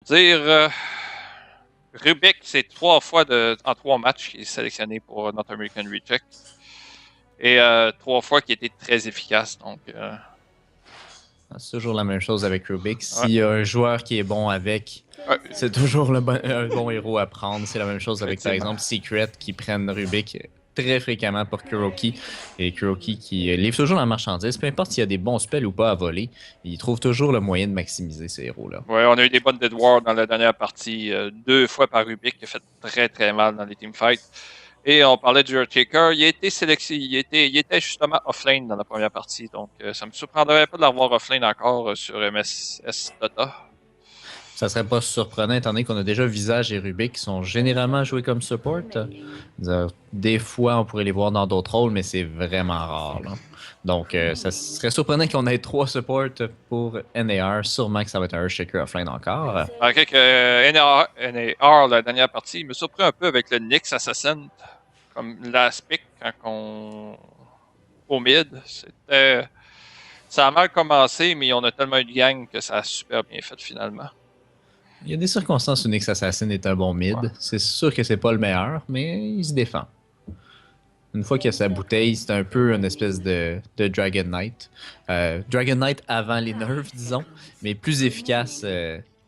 dire, Rubik, c'est 3 fois en 3 matchs qu'il est sélectionné pour North American Reject. Et 3 fois qu'il était très efficace. Donc, c'est toujours la même chose avec Rubik. ouais. S'il y a un joueur qui est bon avec, Ouais. c'est toujours un bon héros à prendre. C'est la même chose avec, par Effectivement. exemple, Secret qui prennent Rubik très fréquemment pour Kuroki. Et Kuroki qui livre toujours la marchandise. Peu importe s'il y a des bons spells ou pas à voler, il trouve toujours le moyen de maximiser ces héros-là. Ouais, on a eu des bonnes Dead War dans la dernière partie. 2 fois par Rubik qui a fait très très mal dans les teamfights. Et on parlait du Earthshaker. Il a été sélectionné. Il était justement offlane dans la première partie. Donc, ça me surprendrait pas de l'avoir offlane encore sur MSS Dota. Ça serait pas surprenant étant donné qu'on a déjà Visage et Rubik qui sont généralement joués comme support. Des fois, on pourrait les voir dans d'autres rôles, mais c'est vraiment rare. Là. Donc, ça serait surprenant qu'on ait 3 supports pour NAR. Sûrement que ça va être un Earthshaker offline encore. Malgré que NAR, la dernière partie, me surprend un peu avec le Nyx Assassin comme last pick quand on... au mid. Ça a mal commencé, mais on a tellement eu de gang que ça a super bien fait finalement. Il y a des circonstances où Nyx Assassin est un bon mid. Ouais. C'est sûr que c'est pas le meilleur, mais il se défend. Une fois qu'il a sa bouteille, c'est un peu une espèce de Dragon Knight. Dragon Knight avant les nerfs, disons, mais plus efficace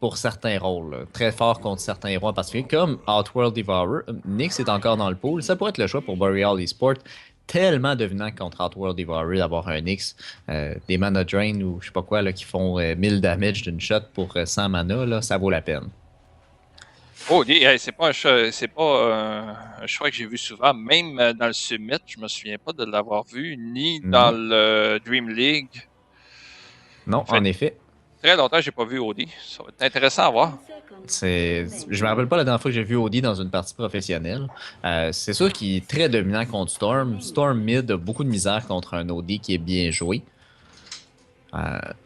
pour certains rôles. Là. Très fort contre certains héros en particulier, comme Outworld Devourer. Nyx est encore dans le pool. Ça pourrait être le choix pour Boreal Esport. Tellement dominant contre Outworld Devourer d'avoir un Nyx. Des mana drain ou je sais pas quoi là, qui font 1000 damage d'une shot pour 100 mana, là, ça vaut la peine. Oh, c'est pas un choix que j'ai vu souvent. Même dans le Summit, je me souviens pas de l'avoir vu, ni dans le Dream League. Non, en effet. Très longtemps, j'ai pas vu OD. Ça va être intéressant à voir. Je me rappelle pas la dernière fois que j'ai vu OD dans une partie professionnelle. C'est sûr qu'il est très dominant contre Storm. Storm mid a beaucoup de misère contre un OD qui est bien joué.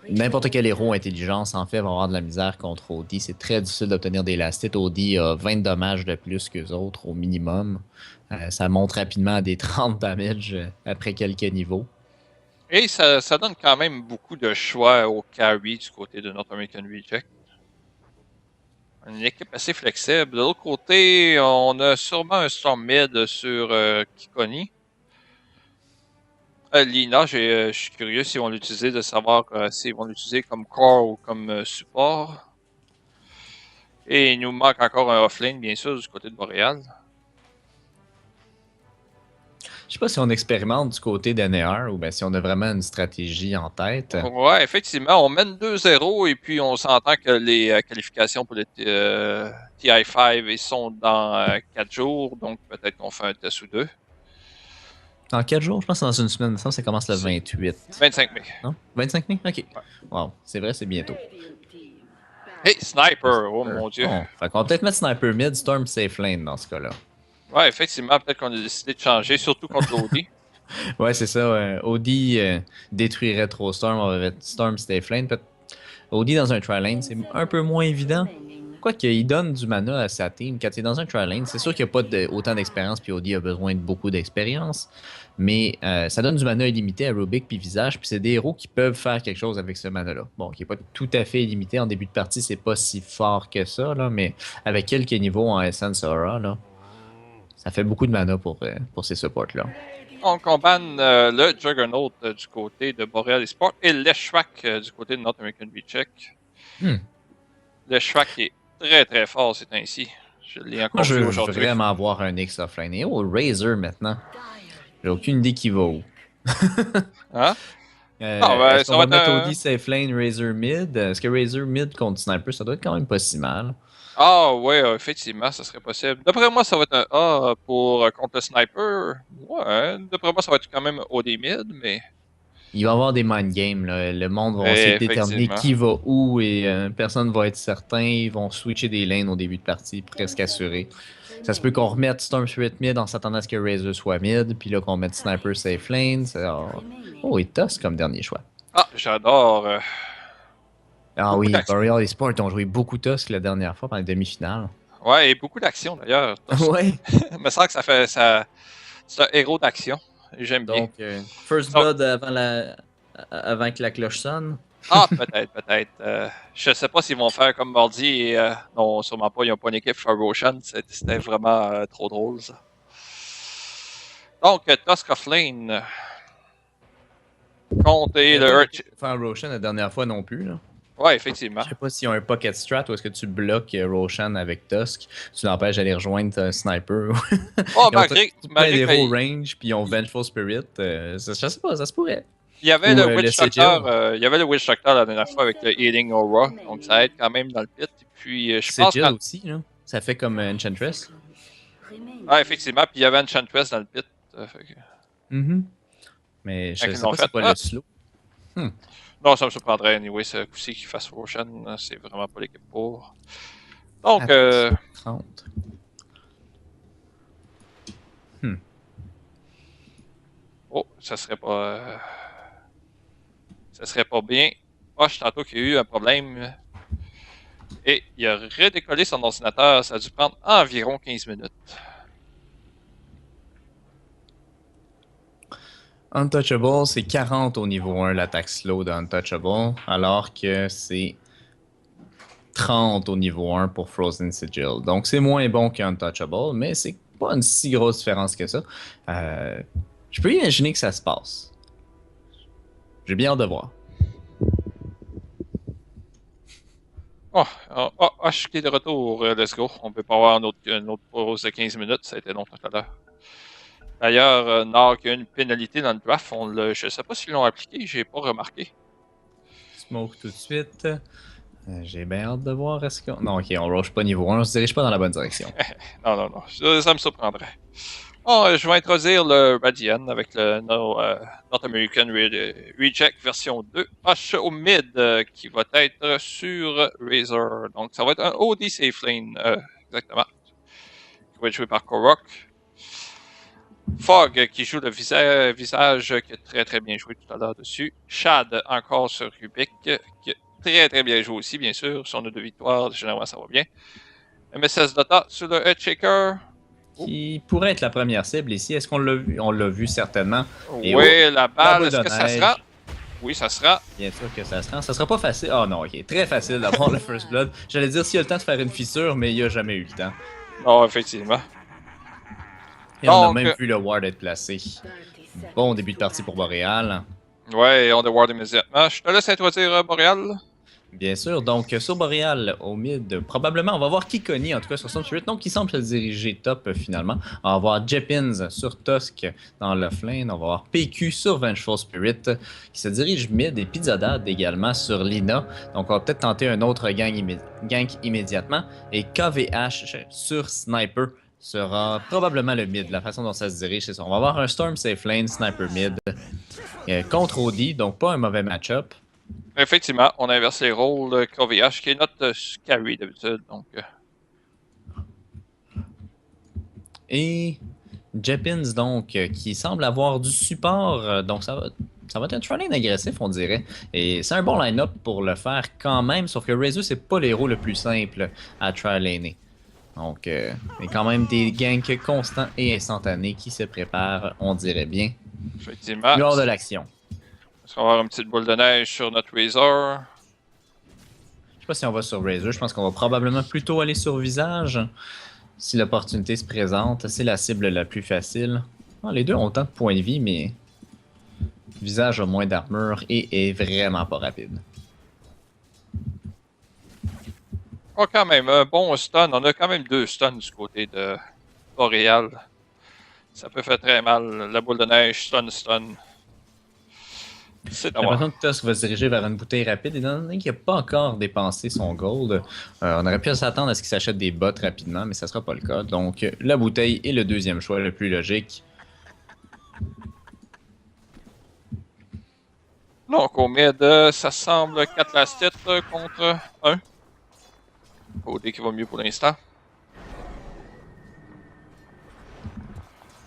N'importe quel héros intelligence en fait va avoir de la misère contre OD. C'est très difficile d'obtenir des last hits. OD a 20 dommages de plus qu'eux autres au minimum. Ça monte rapidement à des 30 damage après quelques niveaux. Et ça donne quand même beaucoup de choix au carry du côté de North American Reject. Une équipe assez flexible. De l'autre côté, on a sûrement un Storm mid sur Kikoni. Lina, je suis curieux s'ils vont l'utiliser, de savoir s'ils vont l'utiliser comme core ou comme support. Et il nous manque encore un offlane, bien sûr, du côté de Boreal. Je sais pas si on expérimente du côté d'NR ou bien si on a vraiment une stratégie en tête. Ouais, effectivement, on mène 2-0 et puis on s'entend que les qualifications pour le TI5 ils sont dans 4 jours, donc peut-être qu'on fait un test ou 2. Dans 4 jours, je pense que c'est dans une semaine. Ça commence le 28. 25 mai. Non? 25 mai? Ok. Ouais. Wow, c'est vrai, c'est bientôt. Hey, Sniper! Oh mon dieu. Bon, fait qu'on va peut-être mettre Sniper mid, Storm safe lane dans ce cas-là. Ouais, effectivement, peut-être qu'on a décidé de changer, surtout contre l'OD. Ouais, c'est ça. OD détruirait trop Storm, on va mettre Storm safe lane. OD dans un tri-lane, c'est un peu moins évident. Quoique, il donne du mana à sa team. Quand il est dans un tri-lane, c'est sûr qu'il n'y a pas autant d'expérience, puis OD a besoin de beaucoup d'expérience. Mais ça donne du mana illimité à Rubik puis Visage, puis c'est des héros qui peuvent faire quelque chose avec ce mana-là. Bon, qui n'est pas tout à fait illimité en début de partie, c'est pas si fort que ça, là, mais avec quelques niveaux en Essence Aura, là, ça fait beaucoup de mana pour ces supports-là. On combine le Juggernaut du côté de Boreal Esport et l'Eshwak du côté de North American Reject. L'Eshwak est très très fort, c'est ainsi. Je l'ai encore vu aujourd'hui. Moi, je veux vraiment avoir un X offline. Et oh, Razor maintenant. J'ai aucune idée qui va où. Hein? Est-ce qu'on va mettre OD safe lane, Razor mid? Est-ce que Razor mid contre Sniper, ça doit être quand même pas si mal. Ah ouais, effectivement, ça serait possible. D'après moi, ça va être un A pour contre le Sniper. Ouais, d'après moi, ça va être quand même OD mid, mais... Il va y avoir des mind games, là. Le monde va essayer de déterminer qui va où et personne va être certain. Ils vont switcher des lanes au début de partie, presque assuré. Ça se peut qu'on remette Storm Spirit mid en s'attendant à ce que Razor soit mid, puis là qu'on mette Sniper safe lane. Oh, et Tusk comme dernier choix. Ah, j'adore. Ah oui, Boreal Esport ont joué beaucoup Tusk la dernière fois pendant les demi-finales. Ouais, et beaucoup d'action d'ailleurs. Ouais. Il me semble que c'est un héros d'action. J'aime bien. Donc, First Blood avant que la cloche sonne. Ah, peut-être, peut-être. Je sais pas s'ils vont faire comme mardi et non, sûrement pas. Ils n'ont pas une équipe for Roshan. C'était vraiment trop drôle, ça. Donc, Tusk of Lane contre Il n'y le avait pas Earth. d'équipe pour faire Roshan la dernière fois non plus. Là. Ouais, Je effectivement. sais pas s'ils ont un pocket strat ou est-ce que tu bloques Roshan avec Tusk, tu l'empêches d'aller rejoindre un sniper. Oh, Ils ont plein malgré d'héros qu'il range, puis ils ont Vengeful Spirit. Je sais pas, ça se pourrait. y avait Ou le le Witch Sigil. Doctor, il y avait le Witch Doctor la dernière fois avec le Healing Aura, donc ça aide quand même dans le pit. Et puis, je pense Sigil qu'en... aussi, là. Ça fait comme Enchantress. Ah, effectivement, puis il y avait Enchantress dans le pit. Fait que, Mais quand je ils sais l'ont pas c'est fait, quoi ah! le slow. Hmm. Non, ça me surprendrait, anyway, ce coup-ci qu'il fasse Roshan, c'est vraiment pas l'équipe pour. Donc, Attaque 30. Hmm. oh, ça serait pas bien. Poche, tantôt qu'il y a eu un problème, et il a redécollé son ordinateur, ça a dû prendre environ 15 minutes. Untouchable, c'est 40 au niveau 1, l'attaque slow de Untouchable, alors que c'est 30 au niveau 1 pour Frozen Sigil. Donc c'est moins bon qu'Untouchable, mais c'est pas une si grosse différence que ça. Je peux imaginer que ça se passe. J'ai bien hâte de voir. Oh, je suis de retour, let's go. On peut pas avoir une autre pause de 15 minutes, ça a été long tout à l'heure. D'ailleurs, Nord, il y a une pénalité dans le draft, je sais pas s'ils l'ont appliqué, j'ai pas remarqué. Smoke tout de suite. J'ai bien hâte de voir est-ce qu'on... Non, ok, on rush pas niveau 1, on se dirige pas dans la bonne direction. Non, non, non, ça me surprendrait. Oh, je vais introduire le Radian avec le North American Reject version 2 Hush au mid qui va être sur Razor. Donc ça va être un OD Safe Lane, exactement. Qui va être joué par Korok. Fog qui joue le visage qui a très très bien joué tout à l'heure dessus. Shad encore sur Rubik qui a très très bien joué aussi, bien sûr. Si on a 2 victoires, généralement ça va bien. MSS Dota sur le Headshaker. Qui pourrait être la première cible ici. Est-ce qu'on l'a vu? On l'a vu certainement. Et Oui, la balle, boule est-ce de que ça neige. sera? Oui, ça sera. Bien sûr que ça se rend. Ça sera pas facile. Oh non, ok. Très facile d'avoir le First Blood. J'allais dire s'il y a le temps de faire une fissure, mais il n'y a jamais eu le temps. Non, effectivement. Et on a Donc, même vu le ward être placé. Bon début de partie pour Boréal. ouais, on ward immédiatement. Je te laisse introduire Boreal. Bien sûr, donc sur Boréal, au mid, probablement, on va voir Kikoni, en tout cas sur son Spirit, donc qui semble se diriger top finalement. On va voir Jeppins sur Tusk dans l'offlane, on va voir PQ sur Vengeful Spirit, qui se dirige mid, et Pizzadad également sur Lina. Donc on va peut-être tenter un autre gank immédiatement. Et KVH sur Sniper sera probablement le mid, la façon dont ça se dirige, c'est ça. On va avoir un Storm Safe Lane, Sniper mid, contre OD, donc pas un mauvais match-up. Effectivement, on inverse les rôles. KVH qui est notre carry d'habitude. Donc, Et Jeppins, donc, qui semble avoir du support. Donc, ça va être un try-lane agressif, on dirait. Et c'est un bon line-up pour le faire quand même. Sauf que Razor, c'est pas l'héros le plus simple à try-laner. Donc, il y a quand même des ganks constants et instantanés qui se préparent, on dirait bien, effectivement. lors de l'action. Est-ce qu'on va avoir une petite boule de neige sur notre Razor? Je sais pas si on va sur Razor. Je pense qu'on va probablement plutôt aller sur Visage. Si l'opportunité se présente, c'est la cible la plus facile. Ah, les deux ont autant de points de vie, mais Visage a moins d'armure et est vraiment pas rapide. Oh, quand même, un bon stun. On a quand même 2 stuns du côté de Boreal. Ça peut faire très mal. La boule de neige, stun. J'ai l'impression que Tusk va se diriger vers une bouteille rapide, et étant donné qu'il n'a pas encore dépensé son gold, on aurait pu s'attendre à ce qu'il s'achète des bottes rapidement, mais ça ne sera pas le cas. Donc la bouteille est le deuxième choix le plus logique. Donc au mid, ça semble 4 last hits contre 1. OD qui va mieux pour l'instant.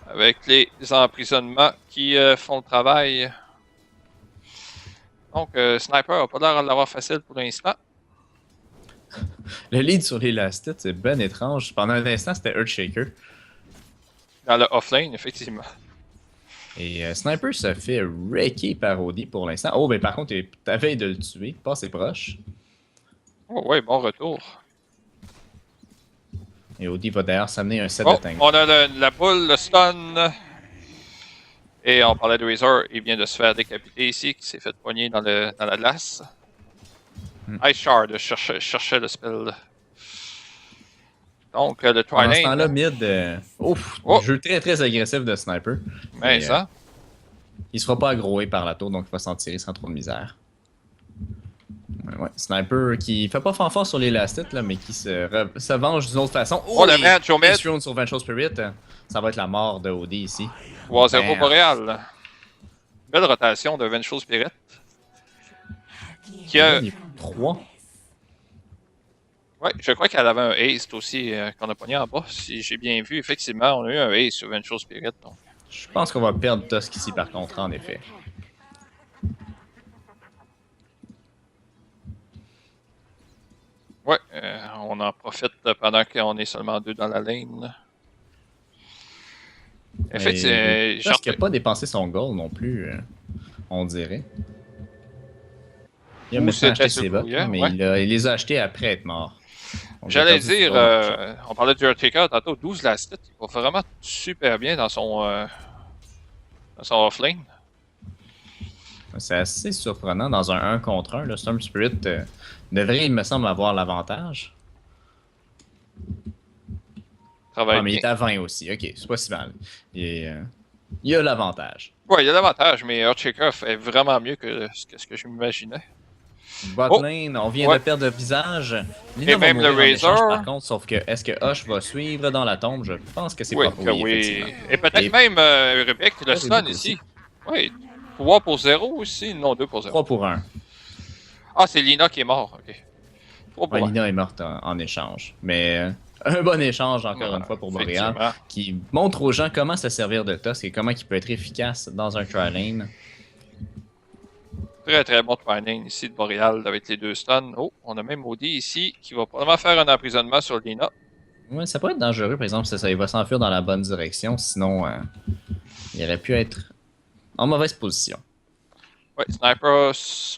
Avec les emprisonnements qui font le travail. Donc, Sniper n'a pas l'air de l'avoir facile pour l'instant. Le lead sur les last hits, c'est ben étrange. Pendant un instant, c'était Earthshaker. Dans le offlane, effectivement. Et Sniper se fait wrecker par Audi pour l'instant. Oh, mais par contre, il est à veille de le tuer. Pas assez proche. Oh, ouais, bon retour. Et Audi va d'ailleurs s'amener un set Oh, de tank. on a la boule, le stun. Et on parlait de Razor, il vient de se faire décapiter ici, qui s'est fait poigner dans la glace. Ice Shard, je cherchais le spell. Donc, le Pendant ce Twilight. temps-là, mid, ouf, jeu très très agressif de Sniper. Mais ça. Il se fera pas aggroé par la tour, donc il va s'en tirer sans trop de misère. Ouais, Sniper qui fait pas fanfare sur les last hits, là, mais qui se venge d'une autre façon. Oh, le match au mid! Sur Vengeful Spirit, ça va être la mort de OD ici. 3-0 Boreal. Belle rotation de Vengeful Spirit. Qui a... 3. Ouais, je crois qu'elle avait un ace aussi qu'on a pogné en bas. Si j'ai bien vu, effectivement, on a eu un ace sur Vengeful Spirit. Donc. Je pense qu'on va perdre Tusk ici par contre, en effet. Ouais, on en profite pendant qu'on est seulement 2 dans la lane. Effectivement. Tusk n'a pas dépensé son goal non plus, on dirait. Il a maintenant acheté ses bottes, mais il les a achetés après être mort. J'allais dire, on parlait du Undertaker tantôt, 12 last hit, il va vraiment super bien dans son offlane. C'est assez surprenant dans un 1 contre 1. Le Storm Spirit devrait, il me semble, avoir l'avantage. Ah, mais il est à 20 aussi. Ok, c'est pas si mal. Il a l'avantage. Ouais, il a l'avantage, mais Earthshaker fait vraiment mieux que ce que je m'imaginais. Botlane, on vient de perdre le visage. Lina et même le Razor. Par contre, sauf que est-ce que Hush va suivre dans la tombe? Je pense que c'est pas oui. Et peut-être même Rubik, le stun ici. Oui, 3 pour 0 aussi? Non, 2 pour 0. 3 pour 1. Ah, c'est Lina qui est mort. Ok. 3 pour 1. Lina est morte en échange. Mais un bon échange, encore une fois, pour Boreal, qui montre aux gens comment se servir de Tusk et comment il peut être efficace dans un tri-lane. Très très bon timing ici de Boreal avec les 2 stuns. Oh, on a même Audi ici qui va probablement faire un emprisonnement sur Lina. Ouais, ça peut être dangereux, par exemple, si ça il va s'enfuir dans la bonne direction, sinon il aurait pu être en mauvaise position. Ouais, Sniper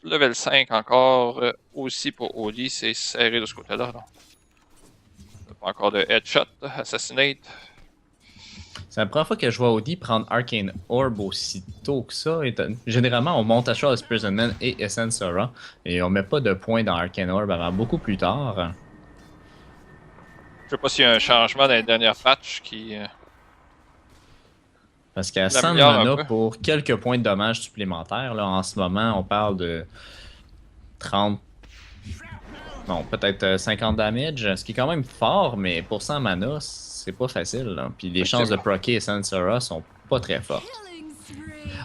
level 5 encore, aussi pour Audi, c'est serré de ce côté-là. Pas encore de headshot, assassinate. C'est la première fois que je vois Audi prendre Arcane Orb aussi tôt que ça. Généralement, on monte à Charles Prisonman et Essence Aura, et on met pas de points dans Arcane Orb avant beaucoup plus tard. Je sais pas s'il y a un changement dans les dernières patchs qui... Parce qu'à 100 mana pour quelques points de dommages supplémentaires, là, en ce moment, on parle de 30... Non, peut-être 50 damage, ce qui est quand même fort, mais pour 100 mana, c'est pas facile. Là. Puis les chances de procer Essence Aura sont pas très fortes.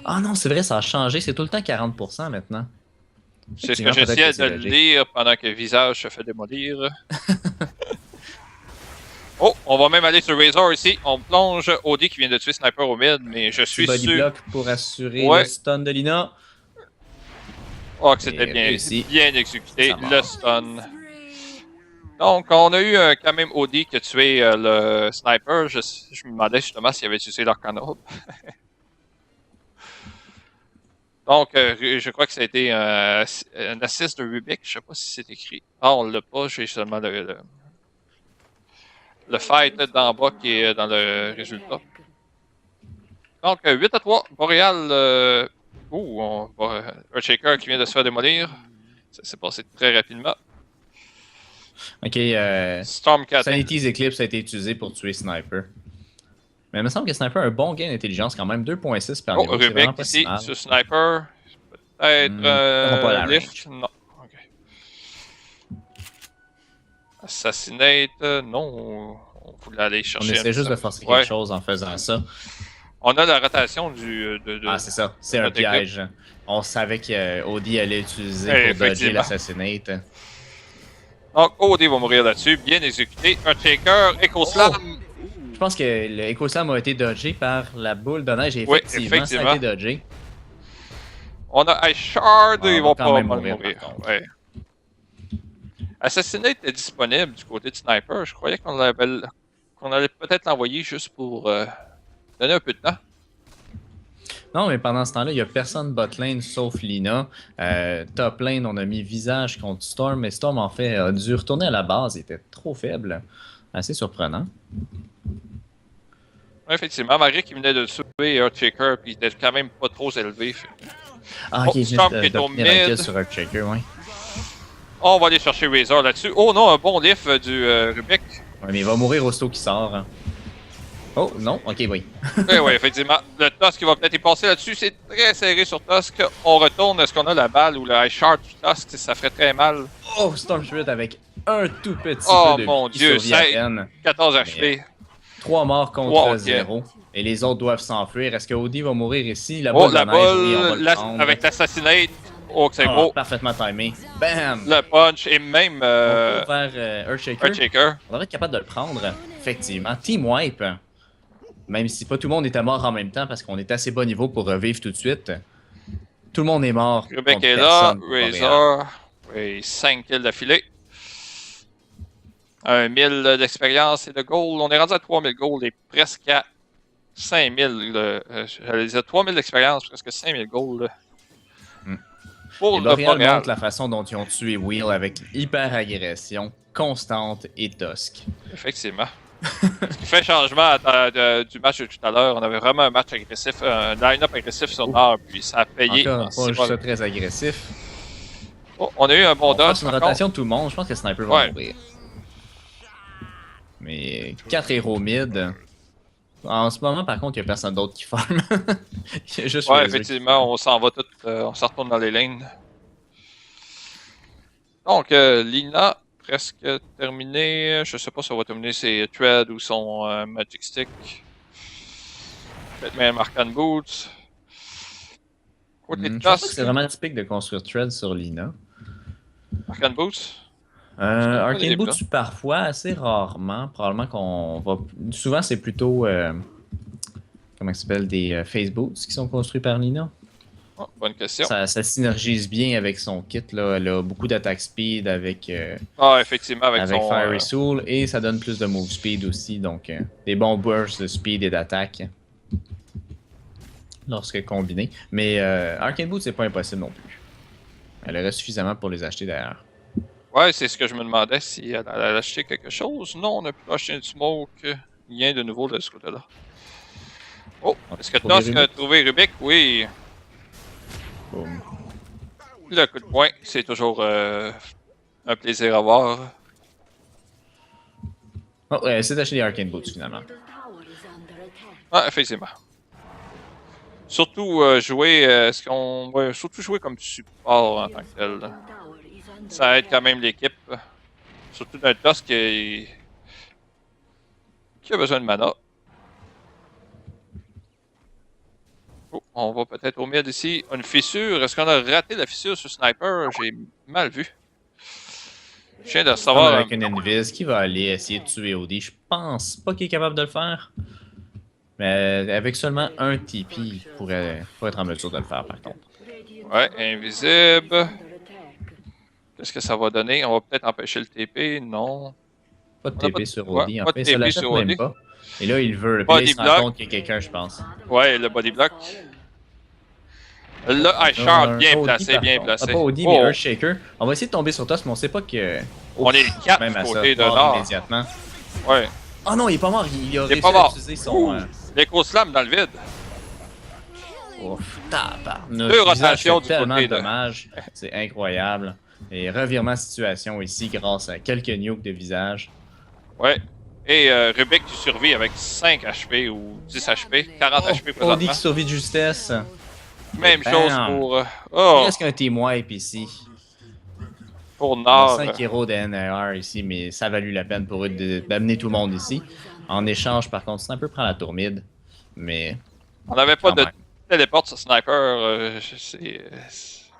Ah non, c'est vrai, ça a changé. C'est tout le temps 40% maintenant. C'est ce que j'essayais de lire pendant que le visage se fait démolir. Oh, on va même aller sur Razor ici. On plonge Audi qui vient de tuer Sniper au mid, mais je suis body sûr... block pour assurer le stun de Lina. Oh, que c'était bien exécuté, le stun. Donc, on a eu quand même Audi qui a tué le Sniper. Je me demandais justement s'il avait utilisé l'Arcane Orb. Donc, je crois que ça a été un assist de Rubik. Je sais pas si c'est écrit. Ah, on l'a pas. J'ai seulement le fight d'en bas qui est dans le résultat. Donc, 8-3. Boreal. Earthshaker qui vient de se faire démolir. Ça s'est passé très rapidement. Ok, Stormcat. Sanity's Eclipse a été utilisé pour tuer Sniper. Mais il me semble que Sniper a un bon gain d'intelligence quand même, 2.6 par niveau. Rubik ici, sur Sniper. Peut-être lift. Non. Ok. Assassinate. Non. On voulait aller chercher. On essaie juste de forcer quelque chose en faisant ça. On a la rotation Ah, c'est ça. C'est un piège. On savait qu'Audi allait utiliser pour dodger l'assassinate. Donc, OD va mourir là-dessus. Bien exécuté. Un Taker, Echo Slam. Je pense que le Echo Slam a été dodgé par la boule de neige. Et effectivement, ça a été dodgé. On a Ice Shard. Ils vont pas mourir. Ouais. Assassinate est disponible du côté de Sniper. Je croyais qu'on allait peut-être l'envoyer juste pour donner un peu de temps. Non, mais pendant ce temps-là, il n'y a personne bot lane sauf Lina. Top lane, on a mis visage contre Storm, mais Storm en fait a dû retourner à la base, il était trop faible. Assez surprenant. Ouais, effectivement, malgré qu'il venait de tuer Earthshaker, puis il était quand même pas trop élevé. Ah, ok, Storm qui est au d'obtenir un kill mid. sur Earthshaker, ouais. On va aller chercher Razor là-dessus. Oh non, un bon lift du Rubik. Ouais, mais il va mourir aussitôt qu'il sort. Hein. Oh, non, ok, oui. Oui, effectivement. Le Tusk qui va peut-être y passer là-dessus. C'est très serré sur Tusk. On retourne. Est-ce qu'on a la balle ou le High Shard du Tusk? Ça ferait très mal. Oh, Storm Spirit avec un tout petit Oh peu de mon vie, Dieu, survit à peine. 14 HP. 3 morts contre Wow, 0. Et les autres doivent s'enfuir. Est-ce que Odie va mourir ici? La Oh, boule la de neige, oui, on va balle le prendre. avec l'assassinate. Oh, que c'est Oh, gros. parfaitement timé. Bam! Le punch et même On court vers Earthshaker. Earthshaker. On devrait être capable de le prendre. Effectivement. Team wipe. Même si pas tout le monde était mort en même temps parce qu'on est assez bas niveau pour revivre tout de suite. Tout le monde est mort. Rubik contre est là. personne pour Montréal. Razor. Oui, 5 kills d'affilée. 1000 d'expérience et de gold. On est rendu à 3000 gold et presque à 5000. J'allais dire 3000 d'expérience, presque 5000 gold. Pour Et le Boreal Boreal. montre la façon dont ils ont tué Wheel avec hyper agression, constante et tosque. Effectivement. Ce qui fait changement du match de tout à l'heure. On avait vraiment un match agressif, un line-up agressif sur Nord, puis ça a payé. Encore une fois, juste très agressif. Oh, on a eu un bon On dodge. passe une rotation de tout le monde, je pense que Sniper va mourir. Mais 4 héros mid. En ce moment, par contre, il n'y a personne d'autre qui farm. Il y a juste Ouais, Razor effectivement, on s'en va tout, on s'en retourne dans les lanes. Donc, Lina, presque terminé. Je sais pas si on va terminer ses threads ou son Magic Stick. Peut-être même Arcane Boots. Côté Je pense pas que Tusk, c'est vraiment typique de construire thread sur Lina. Arcane Boots. Arcane Boots parfois, assez rarement. Probablement qu'on va. Souvent, c'est plutôt. Comment ça s'appelle? Des Phase Boots qui sont construits par Lina. Oh, bonne question. Ça synergise bien avec son kit. Là. Elle a beaucoup d'attaque speed avec, Effectivement, avec son Fiery Soul et ça donne plus de move speed aussi. Donc, des bons bursts de speed et d'attaque lorsque combiné. Mais Arcane Boots, c'est pas impossible non plus. Elle aurait suffisamment pour les acheter d'ailleurs. Ouais, c'est ce que je me demandais si elle allait acheter quelque chose. Non, on a pu acheter une smoke. Rien de nouveau de ce côté-là. Oh, est-ce que Tusk a trouvé Rubik? Oui. Boom. Le coup de poing, c'est toujours un plaisir à voir. Oh, c'est d'acheter des Arcane Boots finalement. Ah, effectivement. Surtout jouer, est-ce qu'on va surtout jouer comme support en tant que tel. Là. Ça aide quand même l'équipe. Surtout d'un Tusk qui a besoin de mana. Oh, on va peut-être au mid ici. Une fissure. Est-ce qu'on a raté la fissure sur Sniper? J'ai mal vu. Je viens de savoir. Avec une Invis qui va aller essayer de tuer OD. Je pense pas qu'il est capable de le faire. Mais avec seulement un TP, il pourrait être en mesure de le faire par contre. Ouais, invisible. Qu'est-ce que ça va donner? On va peut-être empêcher le TP. Non. Pas de TP sur OD. Ouais, en pas fait, de ça TP l'achète sur même OD. pas. Et là, il veut. Puis là, il se rend compte qu'il y a quelqu'un, je pense. Ouais, le body block. Là, Shard, bien placé, bien placé. Pas OD, mais Earthshaker. On va essayer de tomber sur Tusk, mais on sait pas que. On est 4 même du côté de mort Nord. immédiatement. Ouais. Oh non, il est pas mort. Il a réussi à utiliser son. L'éco-slam dans le vide. Ouf, tabarnouche. Deux rotations du tellement côté de dommages. C'est incroyable. Et revirement de situation ici grâce à quelques nukes de visage. Ouais. Et Rubik qui survit avec 5 HP ou 10 HP, 40 HP présentement. OD qui survit de justesse. Même chose pour... Presque un team wipe ici. Pour Nord. 5 héros de NR ici, mais ça a valu la peine pour eux d'amener tout le monde ici. En échange, par contre, Sniper prend la tour mid. Mais... On n'avait pas de téléport sur Sniper.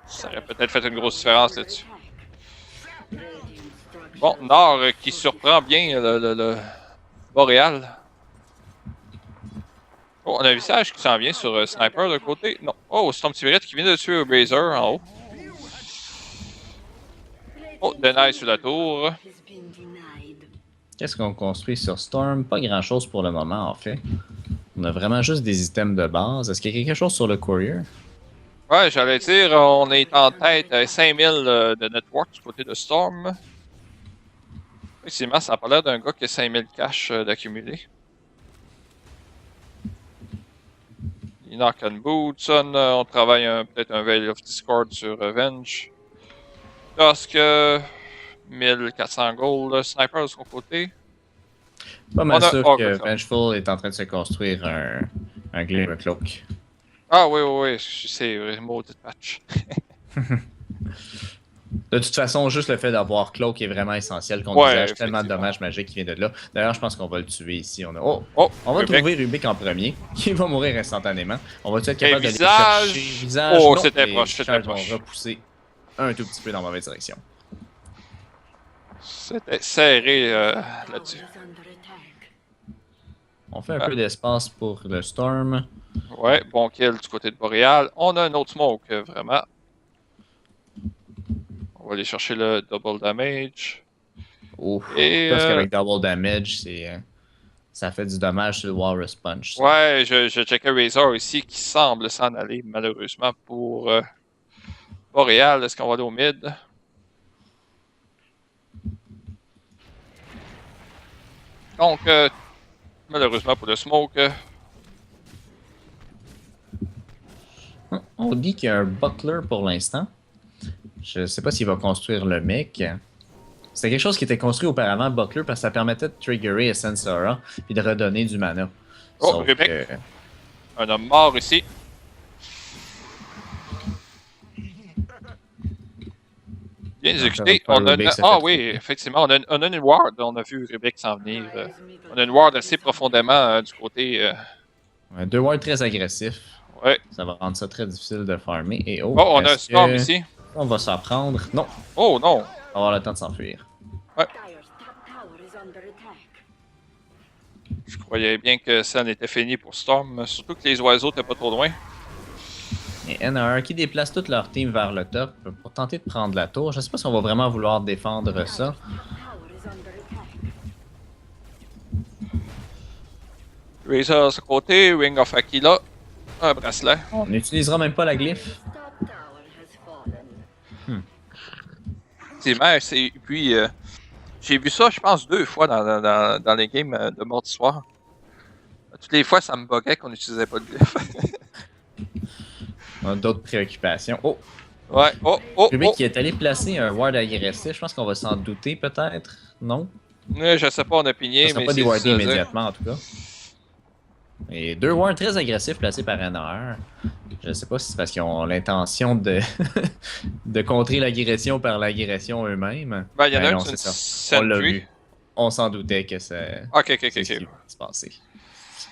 Ça aurait peut-être fait une grosse différence là-dessus. Bon, Nord qui surprend bien le Boréal. Oh, on a un visage qui s'en vient sur Sniper de côté. Non. Oh, c'est ton petit Spirit qui vient de tuer Razor en haut. Oh, Deny sur la tour. Qu'est-ce qu'on construit sur Storm? Pas grand-chose pour le moment, en fait. On a vraiment juste des items de base. Est-ce qu'il y a quelque chose sur le courier? Ouais, j'allais dire, on est en tête à 5000 de network du côté de Storm. Effectivement, ça a pas l'air d'un gars qui a 5000 cash d'accumuler. Knock and Boots, on travaille peut-être un Veil of Discord sur Revenge. Tusk, 1400 gold, Sniper de son côté. Pas mal sûr que Cloak. Vengeful est en train de se construire un Glimmer Cloak. Ah oui, oui, oui, c'est vrai, maudit patch. De toute façon, juste le fait d'avoir Cloak est vraiment essentiel qu'on Ouais, dégage tellement de dommages magiques qui viennent de là. D'ailleurs, je pense qu'on va le tuer ici. On va Rubik. trouver Rubik en premier, qui va mourir instantanément. On va être capable de le visage. chercher? Visage. Oh, non, c'était les proche, c'était charges proche. vont repousser un tout petit peu dans la mauvaise direction. C'était serré là-dessus. On fait un peu d'espace pour le Storm. Ouais, bon kill du côté de Boreal. On a un autre smoke, vraiment. On va aller chercher le double damage. Oh, Et, parce qu'avec double damage, ça fait du dommage sur le Walrus Punch. Ça. Ouais, je checkais Razor ici qui semble s'en aller malheureusement pour Boreal. Est-ce qu'on va aller au mid? Donc, malheureusement pour le smoke. On dit qu'il y a un Buckler pour l'instant. Je ne sais pas s'il va construire le mec. C'était quelque chose qui était construit auparavant, Buckler, parce que ça permettait de triggerer Essence Aura puis de redonner du mana. Oh, Rubik. Un homme mort ici. Bien exécuté. On a oui, effectivement, on a une ward. On a vu Rubik s'en venir. On a une ward assez profondément du côté. Deux wards très agressifs. Ouais. Ça va rendre ça très difficile de farmer. Et oh, on a un Storm ici. On va s'en prendre. Non. Oh non. On va avoir le temps de s'enfuir. Ouais. Je croyais bien que ça en était fini pour Storm, surtout que les oiseaux étaient pas trop loin. Et NR qui déplace toute leur team vers le top pour tenter de prendre la tour. Je sais pas si on va vraiment vouloir défendre ça. Razor à ce côté, Ring of Aquila, un bracelet. On n'utilisera même pas la glyphe. Et puis, j'ai vu ça, je pense, 2 fois dans les games de Mardi soir. Toutes les fois, ça me buguait qu'on n'utilisait pas de glyphe. On a d'autres préoccupations. Oh! Ouais, Rubik qui est allé placer un ward agressif. Je pense qu'on va s'en douter peut-être. Non? Je sais pas, on a pigné, ça mais pas c'est déwardé immédiatement en tout cas. Et deux wards très agressifs placés par NR. Je sais pas si c'est parce qu'ils ont l'intention de, de contrer l'agression par l'agression eux-mêmes. Ben, il y en a un qui on l'a vu. On s'en doutait que c'est ce qui va se passer.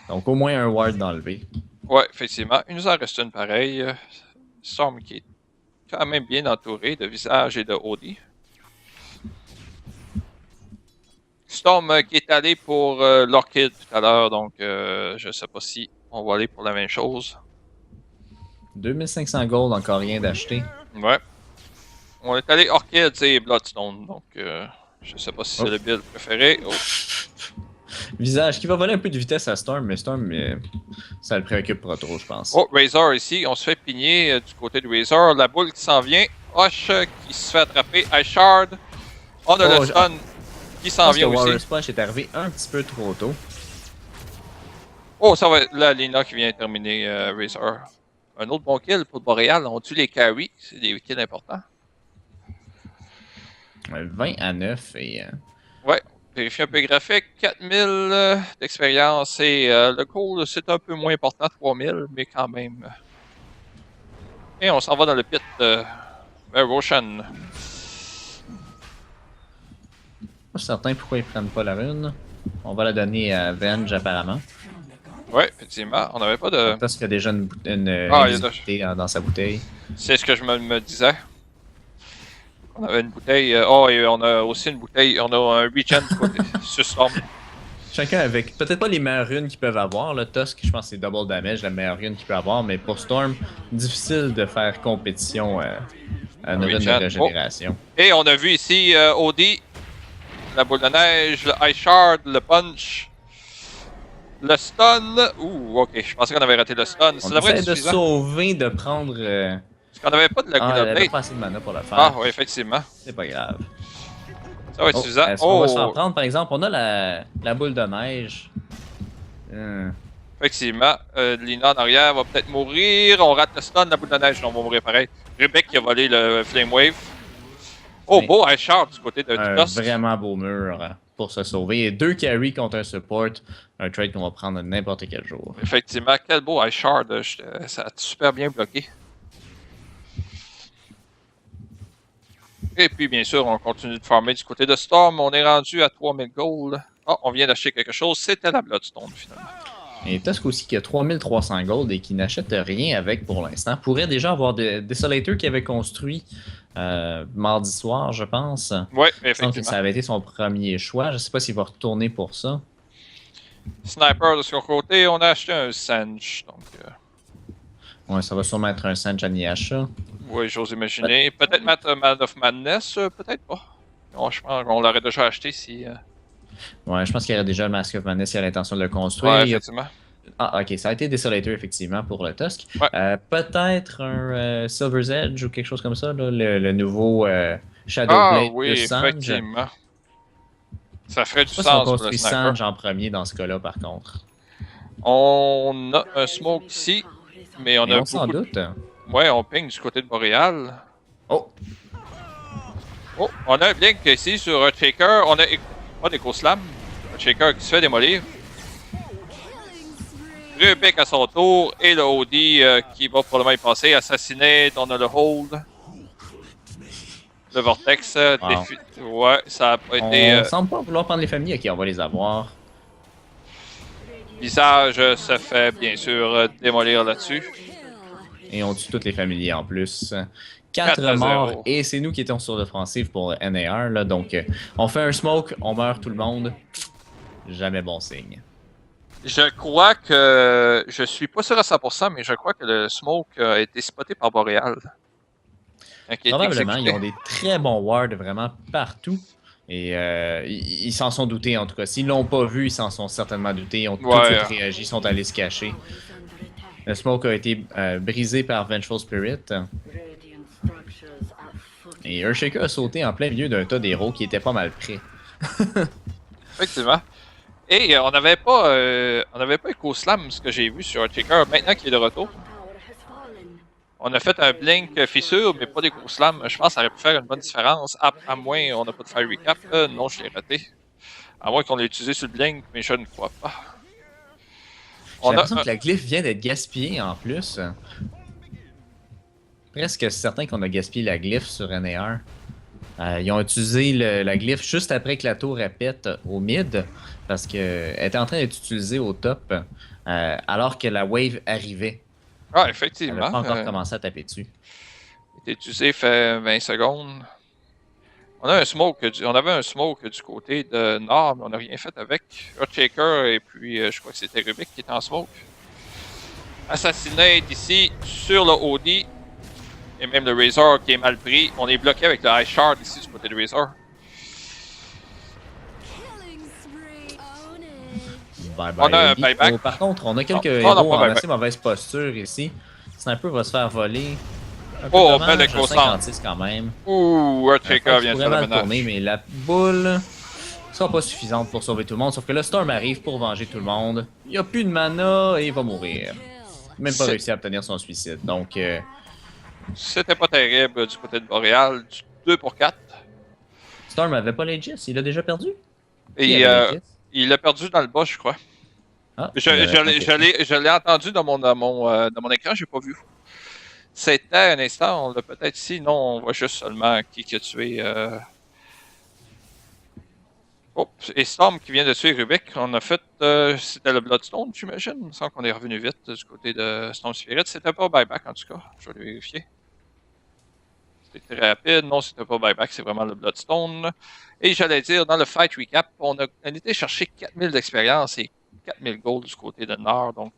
Donc au moins un ward d'enlever. Ouais, effectivement. Il nous en reste une pareille. Storm qui est quand même bien entouré de visage et de OD. Storm qui est allé pour l'Orchid tout à l'heure, donc je sais pas si on va aller pour la même chose. 2500 gold, encore rien d'acheter. Ouais. On est allé Orchid et Bloodstone, donc je sais pas si c'est le build préféré. Oh. Visage qui va voler un peu de vitesse à Storm, mais Storm, ça le préoccupe pas trop, je pense. Oh, Razor ici, on se fait pigner du côté de Razor. La boule qui s'en vient. Hosh qui se fait attraper. Ice Shard. On a le stun qui s'en vient aussi. Walrus Punch est arrivé un petit peu trop tôt. Oh, ça va être la Lina qui vient terminer Razor. Un autre bon kill pour Boreal. On tue les carry. C'est des kills importants. 20 à 9 et... Ouais. Vérifier un peu graphique, 4000 d'expérience et le gold c'est un peu moins important, 3000, mais quand même. Et on s'en va dans le pit vers Roshan. Je suis certain pourquoi ils prennent pas la rune. On va la donner à Venge apparemment. Ouais, effectivement, on n'avait pas de... Parce qu'il y a déjà une dans sa bouteille. C'est ce que je me disais. On avait une bouteille. Oh, et on a aussi une bouteille. On a un regen sur Storm. Chacun avec peut-être pas les meilleures runes qu'ils peuvent avoir. Le Tusk, je pense que c'est double damage, la meilleure rune qu'il peut avoir. Mais pour Storm, difficile de faire compétition à une rune de régénération. Oh. Et on a vu ici OD, la boule de neige, le Ice Shard, le Punch. Le stun. Ouh, ok. Je pensais qu'on avait raté le stun. Ça On devrait essaie être de suffisant. sauver, de prendre. Parce qu'on n'avait pas de Ah, Laguna elle avait Blade. pas assez de mana pour le faire. Ah, oui, effectivement. C'est pas grave. Ça va être Oh, suffisant. est-ce qu'on va s'en Oh, prendre, par exemple? On a la boule de neige. effectivement. Lina en arrière va peut-être mourir. On rate le stun, la boule de neige. On va mourir pareil. Rubik qui a volé le Flame Wave. Oh, Mais- beau Ice Shard du côté de Un Tusk. vraiment beau mur pour se sauver. Et 2 carry contre un support. Un trade qu'on va prendre n'importe quel jour. Effectivement, quel beau Ice Shard. Ça a super bien bloqué. Et puis, bien sûr, on continue de farmer du côté de Storm. On est rendu à 3000 gold. Ah, on vient d'acheter quelque chose. C'était la Bloodstone, finalement. Et Tusk aussi qui a 3300 gold et qui n'achète rien avec pour l'instant. Pourrait déjà avoir des Desolator qui avait construit mardi soir, je pense. Oui, Il me semble que effectivement. ça avait été son premier choix. Je sais pas s'il va retourner pour ça. Sniper de son côté, on a acheté un Sange. Donc, Ouais, ça va sûrement être un Sanj Aniasha. oui, j'ose imaginer. Peut-être mettre Man of Madness, peut-être pas. Non, je pense qu'on l'aurait déjà acheté si. Ouais, je pense qu'il y aurait déjà le Mask of Madness qui a l'intention de le construire. Ouais, Il y a- effectivement. Ah, ok, ça a été Desolator effectivement pour le Tusk. Ouais. Peut-être un Silver's Edge ou quelque chose comme ça, là, le nouveau Shadow Ah Blade oui, de Sanj. effectivement. Ça ferait du Je sais pas si on sens pour le construit sniper. Sanj en premier dans ce cas-là, par contre. On a un smoke ici, mais on Mais a on s'en beaucoup. doute. Ouais, on ping du côté de Boréal. Oh, Oh, on a un blink ici sur Shaker. On a pas d'Eco-Slam. Shaker qui se fait démolir. Rubik à son tour et le OD qui va probablement y passer. Assassiné, on a le hold. Le Vortex. Ouais, ça a pas été. on semble pas vouloir prendre les familles. Ok, on va les avoir. Visage se fait bien sûr démolir là-dessus. Et on tue toutes les familiers en plus. 4 4 à morts 0. et c'est nous qui étions sur l'offensive pour NAR. Là, donc, on fait un smoke, on meurt tout le monde. Jamais bon signe. Je crois que. Je suis pas sûr à 100%, mais je crois que le smoke a été spoté par Boréal. Qui a été Probablement, ils exécuté. ont des très bons wards vraiment partout. Et ils s'en sont doutés en tout cas. S'ils l'ont pas vu, ils s'en sont certainement doutés. Ils ont tout de Ouais. suite réagi, sont allés se cacher. Le smoke a été brisé par Vengeful Spirit. Et Earthshaker a sauté en plein milieu d'un tas d'héros qui était pas mal près. Effectivement. Et on n'avait pas Eco-Slam, ce que j'ai vu sur Checker. Maintenant qu'il est de retour, on a fait un blink fissure, mais pas d'Eco-Slam. Je pense que ça aurait pu faire une bonne différence. À moins, on n'a pas de fire recap. Non, je l'ai raté. À moins qu'on l'ait utilisé sur le blink, mais je ne crois pas. J'ai l'impression que la glyphe vient d'être gaspillée en plus. Presque certain qu'on a gaspillé la glyphe sur NAR. Ils ont utilisé la glyphe juste après que la tour répète au mid, parce qu'elle était en train d'être utilisée au top, alors que la wave arrivait. Ah, Elle n'avait effectivement. pas encore commencé à taper dessus. Il était utilisé, fait 20 secondes. On avait un smoke du côté de Nord, mais on n'a rien fait avec. Earthshaker et puis je crois que c'était Rubik qui était en smoke. Assassinate ici sur le OD. Et même le Razor qui est mal pris. On est bloqué avec le Ice Shard ici du côté de Razor. Bye bye. On a un Eddie. buyback. Oh, par contre, on a quelques Non, on héros n'a pas en buyback. assez mauvaise posture ici. Sniper va se faire voler. Un peu Oh, dommage, belle écho 56 quand même. Ouh, Earthshaker vient de faire vraiment le ménage. tourner, mais la boule sera pas suffisante pour sauver tout le monde. Sauf que le Storm arrive pour venger tout le monde. Il n'y a plus de mana et il va mourir. Même pas C'est- réussi à obtenir son suicide. Donc, C'était pas terrible du côté de Boréal. 2 pour 4. Storm avait pas l'Aegis. Il a déjà perdu? Qui Et avait l'Aegis? il l'a perdu dans le bas, je crois. Ah, Je l'ai entendu dans mon écran, j'ai pas vu. C'était un instant, on l'a peut-être ici. Non, on voit juste seulement qui a tué. Oh, et Storm qui vient de tuer Rubik. On a fait. C'était le Bloodstone, j'imagine. Il me semble qu'on est revenu vite du côté de Storm Spirit. C'était pas buyback en tout cas. Je vais le vérifier. C'était très rapide. Non, c'était pas buyback, c'est vraiment le Bloodstone. Et j'allais dire, dans le fight recap, on a été chercher 4000 d'expérience et 4000 gold du côté de Nord. Donc,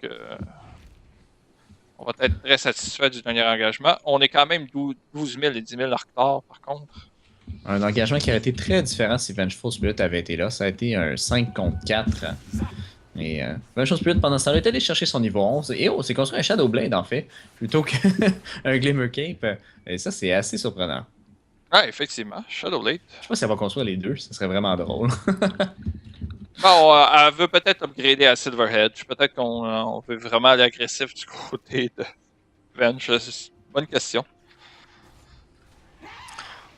on va être très satisfait du dernier engagement. On est quand même 12 000 et 10 000 en retard, par contre. Un engagement qui aurait été très différent si Vengeful Spirit avait été là. Ça a été un 5 contre 4. Et même chose Spirit pendant ce temps-là est allé chercher son niveau 11. Et oh, c'est construit un Shadow Blade en fait, plutôt qu'un Glimmer Cape. Et ça, c'est assez surprenant. Ah, effectivement, Shadowblade. Je sais pas si elle va construire les deux, ça serait vraiment drôle. Bon, elle veut peut-être upgrader à Silverhead. Peut-être qu'on veut vraiment aller agressif du côté de Venge. C'est une bonne question.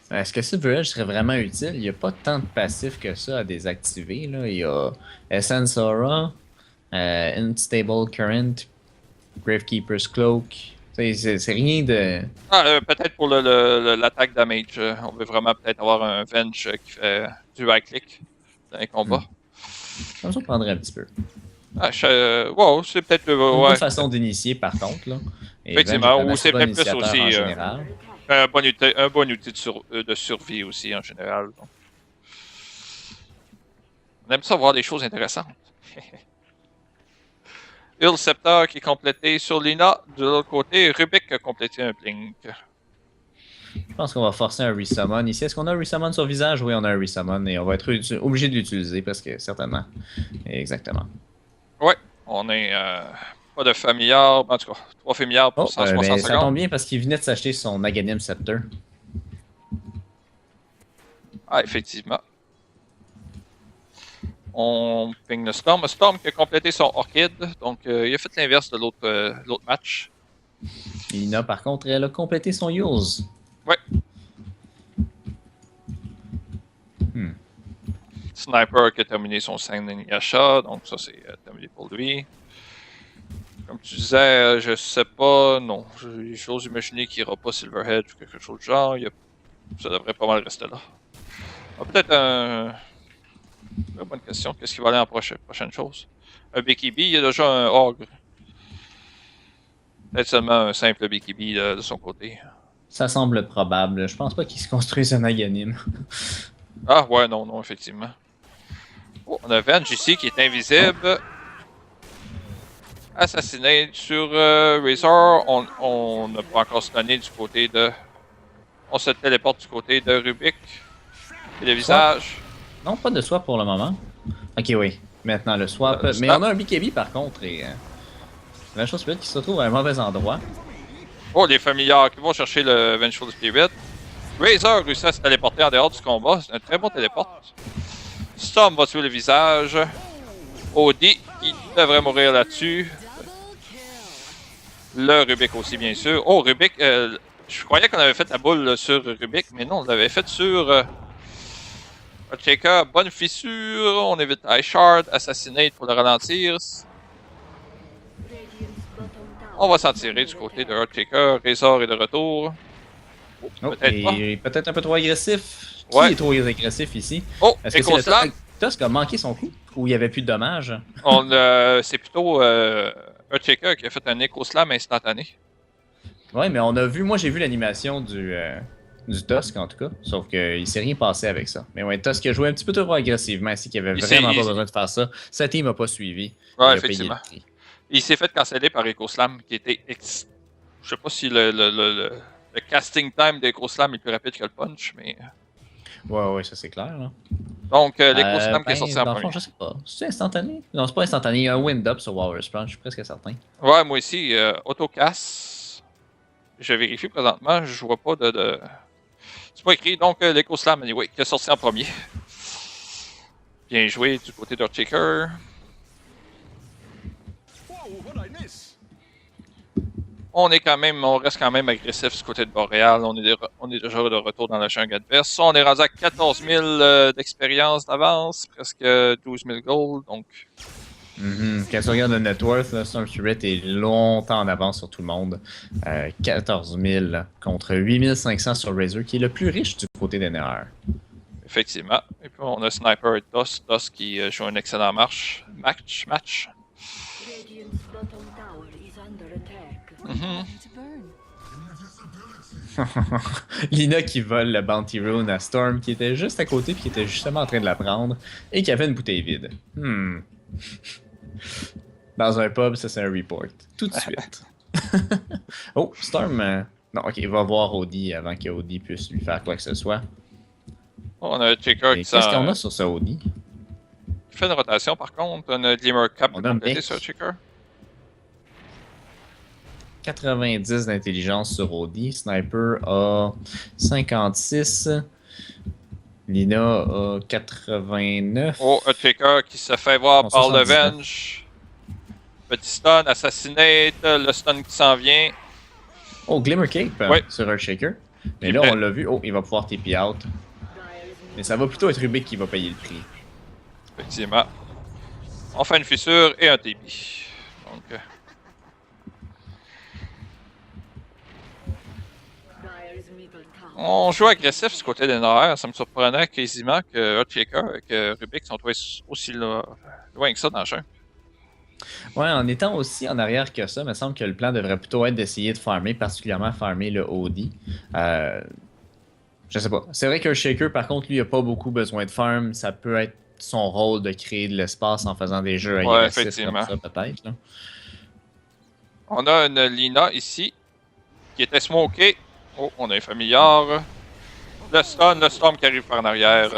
Est-ce que Silver Edge serait vraiment utile? Il n'y a pas tant de passifs que ça à désactiver. Là. Il y a Essence Aura, Unstable Current, Gravekeeper's Cloak. C'est rien de. Ah, peut-être pour l'attaque damage. On veut vraiment peut-être avoir un Venge qui fait du high-click dans les combats. Ça me prendrait un petit peu. Ah, wow, c'est peut-être Une ouais. bonne façon d'initier par contre. Là. Et Effectivement, Venge est ou c'est peut-être plus initiateur aussi en général. un bon outil de survie aussi en général. Donc. On aime ça voir des choses intéressantes. Hurl Scepter qui est complété sur Lina. De l'autre côté, Rubik a complété un Blink. Je pense qu'on va forcer un resummon ici. Est-ce qu'on a un resummon sur visage? Oui, on a un resummon et on va être obligé de l'utiliser parce que certainement. Exactement. Ouais, on est pas de familiard. En tout cas, 3 familiards pour 160 mais secondes. ça tombe bien parce qu'il venait de s'acheter son Aghanim Scepter. Ah, effectivement. On ping le Storm. Storm qui a complété son Orchid. Donc, il a fait l'inverse de l'autre match. Lina, par contre, elle a complété son Yules. Ouais. Sniper qui a terminé son San'Yasha. Donc, ça, c'est terminé pour lui. Comme tu disais, je sais pas. Non. J'ose imaginer qu'il n'y aura pas Silverhead ou quelque chose du genre. Ça devrait pas mal rester là. Peut-être un. Bonne question. Qu'est-ce qui va aller en prochaine chose? Un BKB, il y a déjà un Ogre. Peut-être seulement un simple BKB de son côté. Ça semble probable. Je pense pas qu'il se construise un Aghanim. Ah, ouais, non, effectivement. Oh, on a Venge ici qui est invisible. Assassiné sur Razor. On n'a pas encore stunné du côté de. On se téléporte du côté de Rubik. Et le visage. Non, pas de swap pour le moment. Ok, oui. Maintenant le swap. Mais on a un BKB par contre. Et la chose peut être qu'il se retrouve à un mauvais endroit. Oh, les familiars qui vont chercher le Vengeful Spirit. Razor réussit à se téléporter en dehors du combat. C'est un très bon téléport. Storm va tuer le visage. Odie, qui devrait mourir là-dessus. Le Rubik aussi, bien sûr. Oh, Rubik, je croyais qu'on avait fait la boule sur Rubik, mais non, on l'avait fait sur Shaker. Bonne fissure, on évite High Shard, Assassinate pour le ralentir. On va s'en tirer du côté de Earthshaker. Razor est de retour. Oh, peut-être un peu trop agressif. Qui est trop agressif ici? Oh, est-ce que c'est Tusk a manqué son coup? Ou il n'y avait plus de dommages? C'est plutôt Earthshaker qui a fait un Echo Slam instantané. Ouais, mais on a vu, moi j'ai vu l'animation du Tusk en tout cas, sauf qu'il s'est rien passé avec ça. Mais ouais, Tusk a joué un petit peu trop agressivement ici, qu'il avait vraiment pas besoin de faire ça. Sa team n'a pas suivi. Ouais, effectivement. Il s'est fait canceller par Echo Slam qui était. Je sais pas si le casting time d'Echo Slam est plus rapide que le punch, mais. Ouais, ça c'est clair. Là. Donc, l'Echo Slam qui est sorti en premier. Fond, je sais pas. C'est instantané? Non, c'est pas instantané. Il y a un wind-up sur Walrus Punch, je suis presque certain. Ouais, moi aussi, autocasse. Je vérifie présentement, je vois pas de. C'est pas écrit, donc l'Echo Slam, anyway, qui est sorti en premier. Bien joué du côté d'Earthshaker. On reste quand même agressif du côté de Boréal. On est déjà de retour dans la jungle adverse. On est rendu à 14 000 d'expérience d'avance, presque 12 000 gold, donc. Quand tu regardes le net worth, là, Storm Spirit est longtemps en avance sur tout le monde. 14 000 contre 8 500 sur Razor, qui est le plus riche du côté des NR. Effectivement. Et puis on a Sniper et Toss qui joue un excellent match. Lina qui vole le Bounty Rune à Storm qui était juste à côté puis qui était justement en train de la prendre et qui avait une bouteille vide. Dans un pub, ça c'est un report. Tout de suite. Oh, Storm. Non, ok, il va voir Odie avant que Odie puisse lui faire quoi que ce soit. On a un checker qui qu'est-ce qu'on a sur ce Odie? Qui fait une rotation par contre. On a Glimmer Cap On de a un compléter mec. sur Earthshaker. 90 d'intelligence sur OD. Sniper a 56. Lina a 89. Oh, Earthshaker qui se fait voir Non, par le 79. Venge. Petit stun, Assassinate, le stun qui s'en vient. Oh, Glimmer Cape Ouais. sur Earthshaker. Mais Qui là, fait- on l'a vu. Oh, il va pouvoir TP out. Mais ça va plutôt être Rubik qui va payer le prix. Effectivement. On fait une fissure et un TB. Donc, on joue agressif du côté des Noirs. Ça me surprenait quasiment que Earthshaker et que Rubik sont aussi loin que ça dans le jeu. Ouais, en étant aussi en arrière que ça, il me semble que le plan devrait plutôt être d'essayer de farmer, particulièrement farmer le OD. Je sais pas. C'est vrai qu'un shaker, par contre, lui, il a pas beaucoup besoin de farm. Ça peut être son rôle de créer de l'espace en faisant des jeux Ouais, agressifs effectivement. comme ça, peut-être. Là. On a une Lina ici qui était smokée. Oh, on a un familiar. Le storm qui arrive par en arrière.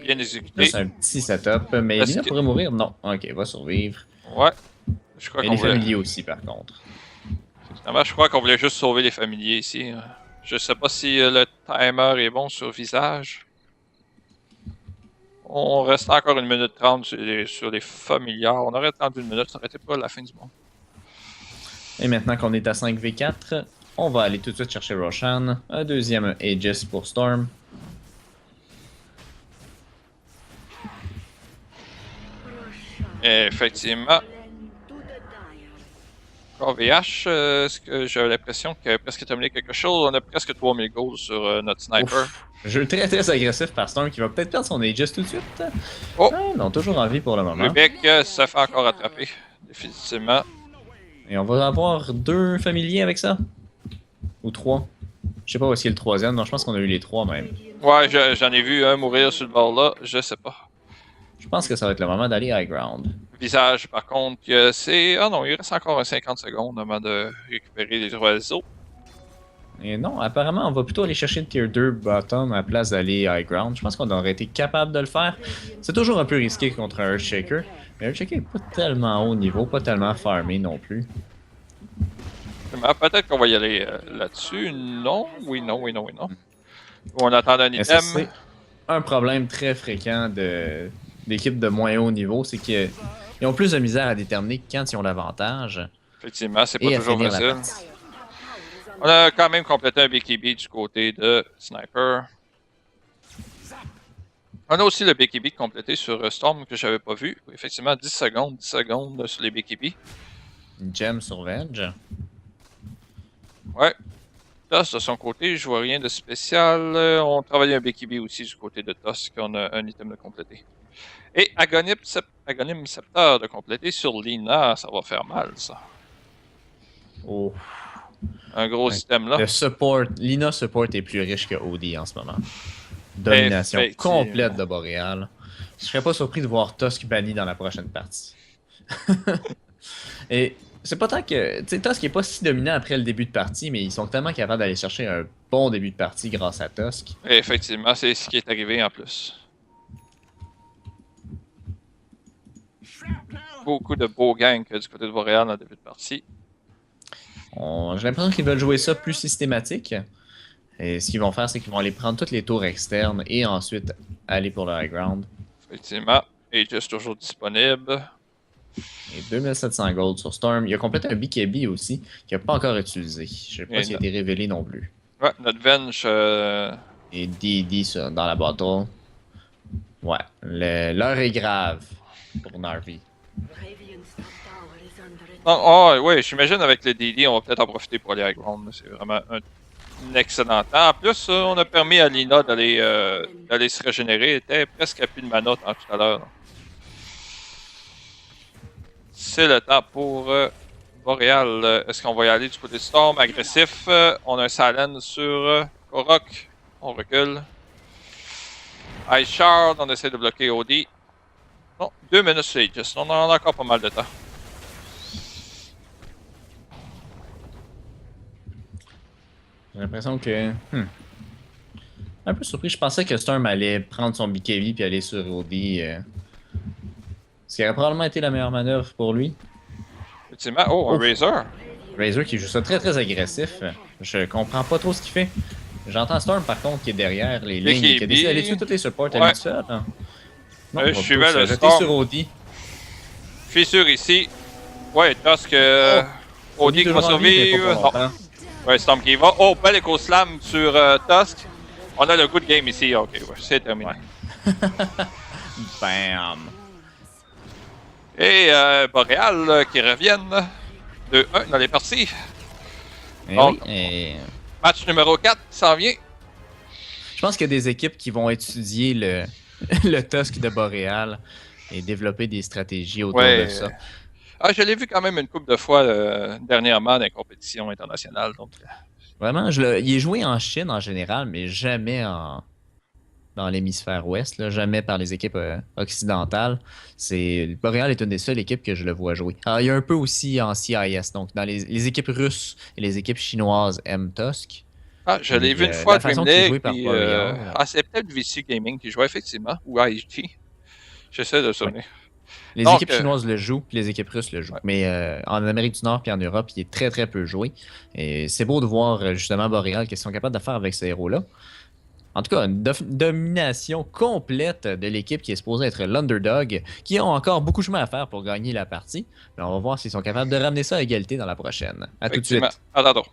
Bien Là, exécuté. c'est un petit setup. Mais Est-ce Lina que- pourrait mourir? Non. Ok, il va survivre. Ouais. Je crois Et qu'on les voulait... familiers aussi, par contre. Finalement, je crois qu'on voulait juste sauver les familiers ici. Je sais pas si le timer est bon sur visage. On reste encore 1 minute 30 sur les familiars. On aurait attendu 1 minute, ça aurait été pas la fin du monde. Et maintenant qu'on est à 5v4, on va aller tout de suite chercher Roshan. Un deuxième Aegis pour Storm. Et effectivement, KVH, est-ce que j'avais l'impression qu'il avait presque terminé quelque chose? On a presque 3000 goals sur notre sniper. Ouf. Jeu très très agressif par Storm qui va peut-être perdre son Aegis tout de suite. Oh! Ah, non, toujours en vie pour le moment. Rubik se fait encore attraper, définitivement. Et on va avoir 2 familiers avec ça. Ou 3. Je sais pas où est-ce qu'il y a le troisième. Non, je pense qu'on a eu les 3 même. Ouais, j'en ai vu un mourir sur le bord là, je sais pas. Je pense que ça va être le moment d'aller high ground. Visage, par contre, c'est... Ah non, il reste encore 50 secondes avant de récupérer les oiseaux. Et non, apparemment, on va plutôt aller chercher le tier 2 bottom à la place d'aller high ground. Je pense qu'on aurait été capable de le faire. C'est toujours un peu risqué contre un Earthshaker. Mais Earthshaker n'est pas tellement haut niveau, pas tellement farmé non plus. Mais peut-être qu'on va y aller là-dessus. Non, oui, non, oui, non, oui, non. Ou on attend un Mais ça, item. c'est un problème très fréquent d'équipes de moins haut niveau, c'est qu'ils ont plus de misère à déterminer quand ils ont l'avantage Effectivement, c'est pas et à toujours finir la facile. partie. On a quand même complété un BKB du côté de Sniper. On a aussi le BKB complété sur Storm que j'avais pas vu. Effectivement, 10 secondes sur les BKB. Une gem sur Venge. Ouais. Toss de son côté, je vois rien de spécial. On travaille un BKB aussi du côté de Toss, qu'on a un item de compléter. Et Agonim Scepter de compléter sur Lina, ça va faire mal ça. Oh. Un gros Ouais. item là. Le support, Lina support est plus riche que OD en ce moment. Domination Effectivement. complète de Boreal. Je serais pas surpris de voir Tusk banni dans la prochaine partie. Et c'est pas tant que. Tu sais, Tusk est pas si dominant après le début de partie, mais ils sont tellement capables d'aller chercher un bon début de partie grâce à Tusk. Et effectivement, c'est ce qui est arrivé en plus. Beaucoup de beaux gangs du côté de Boreal dans le début de partie. J'ai l'impression qu'ils veulent jouer ça plus systématique. Et ce qu'ils vont faire, c'est qu'ils vont aller prendre toutes les tours externes et ensuite aller pour le high ground. Effectivement. Et juste toujours disponible. Et 2700 gold sur Storm. Il a complété un BKB aussi, qu'il n'a pas encore utilisé. Je sais pas Et s'il a été révélé non plus. Ouais, notre Venge. Et DD ça, dans la battle. Ouais, l'heure est grave pour Narvi. Oh, ouais, j'imagine avec le DD, on va peut-être en profiter pour aller high ground. C'est vraiment un excellent temps. En plus, on a permis à Lina d'aller se régénérer. Elle était presque à plus de mana tout à l'heure. C'est le temps pour Boreal. Est-ce qu'on va y aller du côté de Storm? Agressif. On a un Salen sur Korok. On recule. Ice Shard, on essaie de bloquer OD. Non, 2 minutes sur Aegis. On a encore pas mal de temps. J'ai l'impression que. Un peu surpris. Je pensais que Storm allait prendre son BKB puis aller sur OD. Ce qui aurait probablement été la meilleure manœuvre pour lui. Ultimement, oh, un Razor. Razor qui joue ça très très agressif. Je comprends pas trop ce qu'il fait. J'entends Storm par contre qui est derrière les lignes et qui a décidé d'aller tuer tous les supports à lui seul. Hein. Non, je suivais le jeter sur OD. Fissure ici. Ouais, Tusk, OD qui va survivre. Non. Ouais, Storm qui y va. Oh, bel éco-slam sur Tusk. On a le good game ici. Ok, ouais, c'est terminé. Ouais. Bam. Et Boréal qui reviennent 2-1 dans les parties. Donc, oui, match numéro 4 s'en vient. Je pense qu'il y a des équipes qui vont étudier le Tusk de Boréal et développer des stratégies autour de ça. Ah, je l'ai vu quand même une couple de fois dernièrement dans les compétitions internationales. Donc... Vraiment, il est joué en Chine en général, mais jamais dans l'hémisphère ouest, là, jamais par les équipes occidentales. Boréal est une des seules équipes que je le vois jouer. Alors, il y a un peu aussi en CIS, donc dans les équipes russes et les équipes chinoises aiment Tusk. Ah, je l'ai vu une fois à Dream League. C'est peut-être VC Gaming qui jouait effectivement, ou IHT. J'essaie de souvenir. Ouais. Les équipes chinoises le jouent, puis les équipes russes le jouent. Ouais. Mais en Amérique du Nord puis en Europe, il est très très peu joué. Et c'est beau de voir justement Boréal qu'ils sont capables de faire avec ces héros-là. En tout cas, une domination complète de l'équipe qui est supposée être l'underdog, qui ont encore beaucoup de chemin à faire pour gagner la partie. Mais on va voir s'ils sont capables de ramener ça à égalité dans la prochaine. À tout de suite. À tantôt.